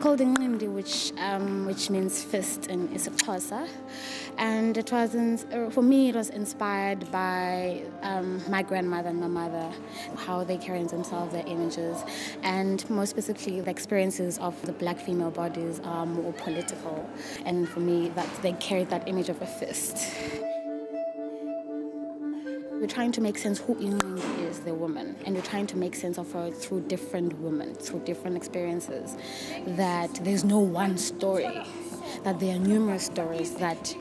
called Inqindi, which means fist in isiXhosa, and it was for me it was inspired by my grandmother and my mother, how they carry themselves, their images, and more specifically the experiences of the black female bodies are more political, and for me that they carried that image of a fist. We're trying to make sense who Inqindi is, the woman, and we're trying to make sense of her through different women, through different experiences, that there's no one story, that there are numerous stories, that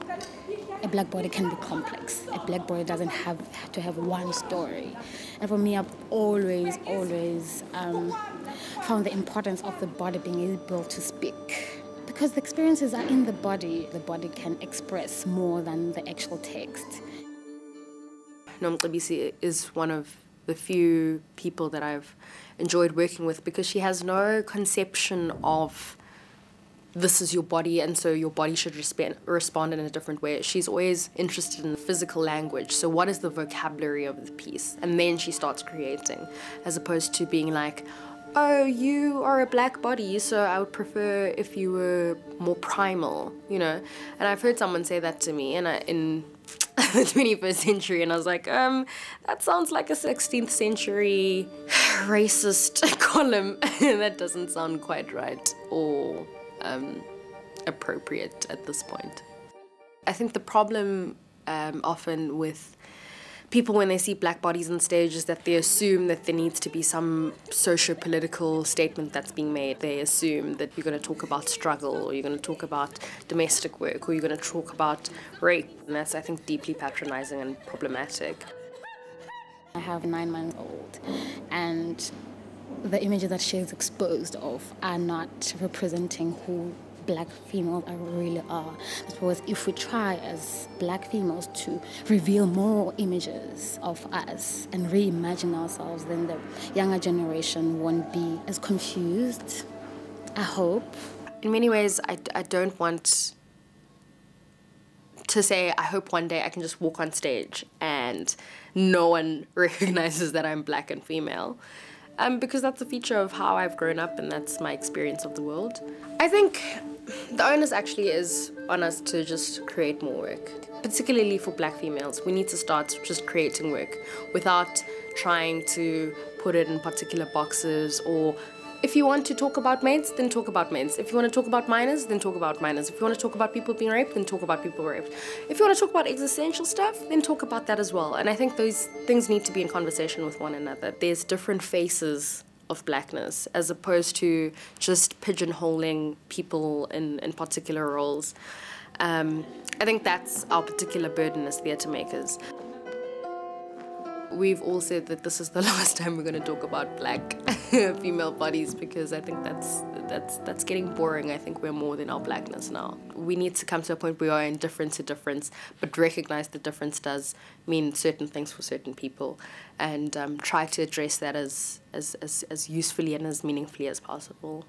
a black body can be complex. A black body doesn't have to have one story. And for me, I've always found the importance of the body being able to speak. Because the experiences are in the body can express more than the actual text. Nomcebisi is one of the few people that I've enjoyed working with because she has no conception of this is your body and so your body should respond in a different way. She's always interested in physical language. So what is the vocabulary of the piece? And then she starts creating, as opposed to being like, oh, you are a black body, so I would prefer if you were more primal, you know? And I've heard someone say that to me in the 21st century, and I was like, that sounds like a 16th century racist column. That doesn't sound quite right or appropriate at this point. I think the problem often with people when they see black bodies on stage is that they assume that there needs to be some socio-political statement that's being made. They assume that you're going to talk about struggle, or you're going to talk about domestic work, or you're going to talk about rape. And that's, I think, deeply patronizing and problematic. I have 9 months old, and the images that she is exposed of are not representing who black females really are. I suppose if we try as black females to reveal more images of us and reimagine ourselves, then the younger generation won't be as confused, I hope. In many ways, I don't want to say, I hope one day I can just walk on stage and no one recognizes that I'm black and female. Because that's a feature of how I've grown up and that's my experience of the world. I think the onus actually is on us to just create more work. Particularly for black females, we need to start just creating work without trying to put it in particular boxes, or if you want to talk about maids, then talk about maids. If you want to talk about minors, then talk about minors. If you want to talk about people being raped, then talk about people raped. If you want to talk about existential stuff, then talk about that as well. And I think those things need to be in conversation with one another. There's different faces of blackness as opposed to just pigeonholing people in particular roles. I think that's our particular burden as theatre makers. We've all said that this is the last time we're going to talk about black female bodies, because I think that's getting boring. I think we're more than our blackness now. We need to come to a point where we are indifferent to difference, but recognize the difference does mean certain things for certain people, and try to address that as usefully and as meaningfully as possible.